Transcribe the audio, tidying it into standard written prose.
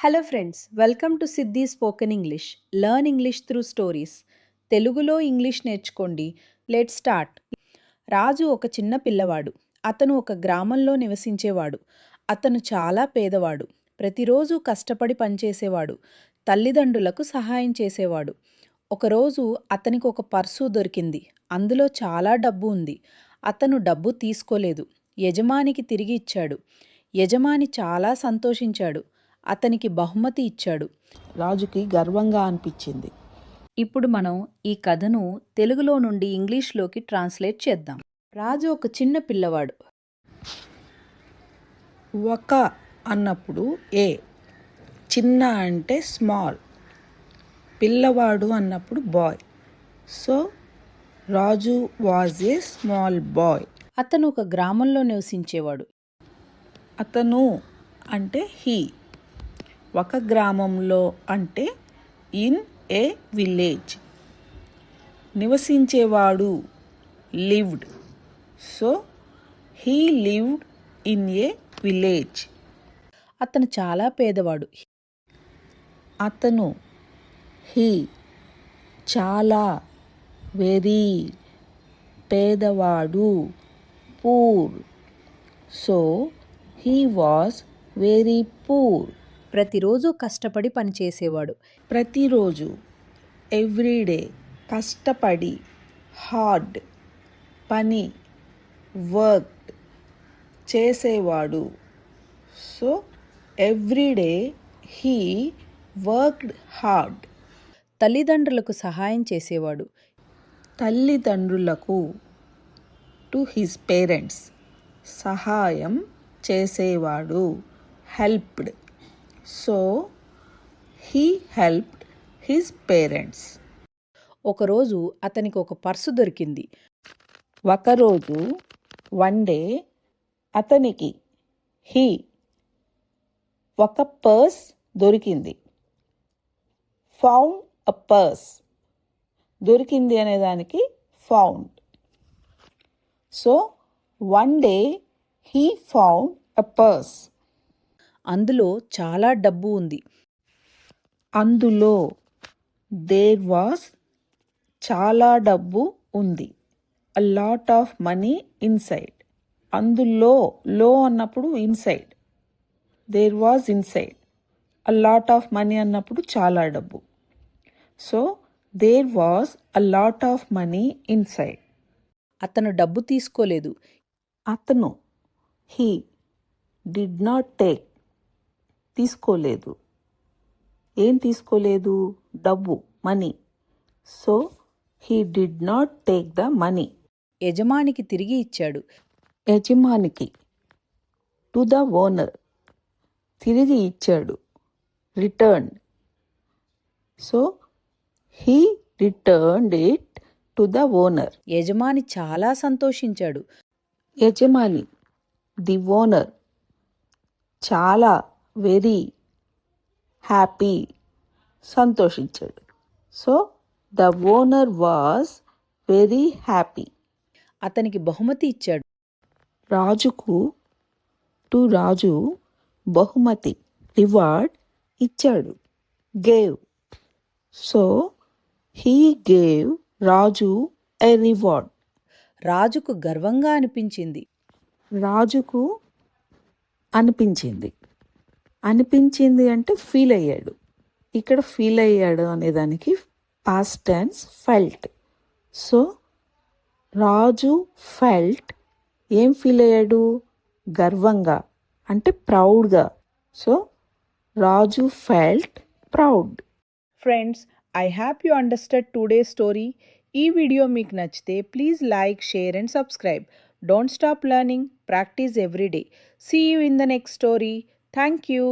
Hello friends, welcome to Siddhi spoken English. Learn English through stories. తెలుగులో English నేర్చుకోండి. Let start. Raju ఒక చిన్న పిల్లవాడు. అతను ఒక గ్రామంలో నివసించేవాడు. అతను చాలా పేదవాడు. ప్రతిరోజు కష్టపడి పనిచేసేవాడు. తల్లిదండ్రులకు సహాయం చేసేవాడు. ఒకరోజు అతనికి ఒక పర్సు దొరికింది. అందులో చాలా డబ్బు ఉంది. అతను డబ్బు తీసుకోలేదు. యజమానికి తిరిగి ఇచ్చాడు. యజమాని చాలా సంతోషించాడు. అతనికి బహుమతి ఇచ్చాడు. రాజుకి గర్వంగా అనిపించింది. ఇప్పుడు మనం ఈ కథను తెలుగులో నుండి ఇంగ్లీష్లోకి ట్రాన్స్లేట్ చేద్దాం. రాజు ఒక చిన్న పిల్లవాడు. ఒక అన్నప్పుడు ఏ, చిన్న అంటే స్మాల్, పిల్లవాడు అన్నప్పుడు boy. So Raju was a small boy. అతను ఒక గ్రామంలో నివసించేవాడు. అతను అంటే హీ. ఒక గ్రామంలో అంటే ఇన్ ఏ విలేజ్. నివసించేవాడు lived. So he lived in a village. అతను చాలా పేదవాడు. అతను హీ చాలా వెరీ పేదవాడు poor. So he was very poor. ప్రతిరోజు కష్టపడి పనిచేసేవాడు. ప్రతిరోజు ఎవ్రీడే కష్టపడి హార్డ్ పని వర్క్ చేసేవాడు. So everyday he worked hard. తల్లిదండ్రులకు సహాయం చేసేవాడు. తల్లిదండ్రులకు టు హిస్ పేరెంట్స్ సహాయం చేసేవాడు helped. So he helped his parents. ఒకరోజు అతనికి ఒక పర్సు దొరికింది. ఒకరోజు వన్ డే అతనికి హీ ఒక పర్స్ దొరికింది. Found a purse. దొరికింది అనేదానికి found. So one day he found a purse. అందులో చాలా డబ్బు ఉంది. అందులో దేర్ వాస్ చాలా డబ్బు ఉంది. A lot of money inside. అందులో లో అన్నప్పుడు inside. There was inside. A lot of money అన్నప్పుడు చాలా డబ్బు. So there was a lot of money inside. అతను డబ్బు తీసుకోలేదు. అతను హీ డిడ్ నాట్ టేక్ తీసుకోలేదు. ఏం తీసుకోలేదు? డబ్బు, money. So he did not take the money. యజమానికి తిరిగి ఇచ్చాడు. యజమానికి టు ద ఓనర్ తిరిగి ఇచ్చాడు. Return. So he returned it to the owner. యజమాని చాలా సంతోషించాడు. యజమాని ది ఓనర్ చాలా వెరీ హ్యాపీ సంతోషించాడు. So the owner was very happy. అతనికి బహుమతి ఇచ్చాడు. రాజుకు రాజు బహుమతి రివార్డ్ ఇచ్చాడు. Gave. So he gave Raju a reward. రాజుకు గర్వంగా అనిపించింది. రాజుకు అనిపించింది. అనిపించింది అంటే ఫీల్ అయ్యాడు. ఇక్కడ ఫీల్ అయ్యాడు అనేదానికి past tense felt. So Raju felt. ఏం ఫీల్ అయ్యాడు? గర్వంగా అంటే ప్రౌడ్గా. So Raju felt proud. Friends, I hope you understand today story. ఈ వీడియో మీకు నచ్చితే please like, share and subscribe. Don't stop learning. Practice every day. See you in the next story. Thank you.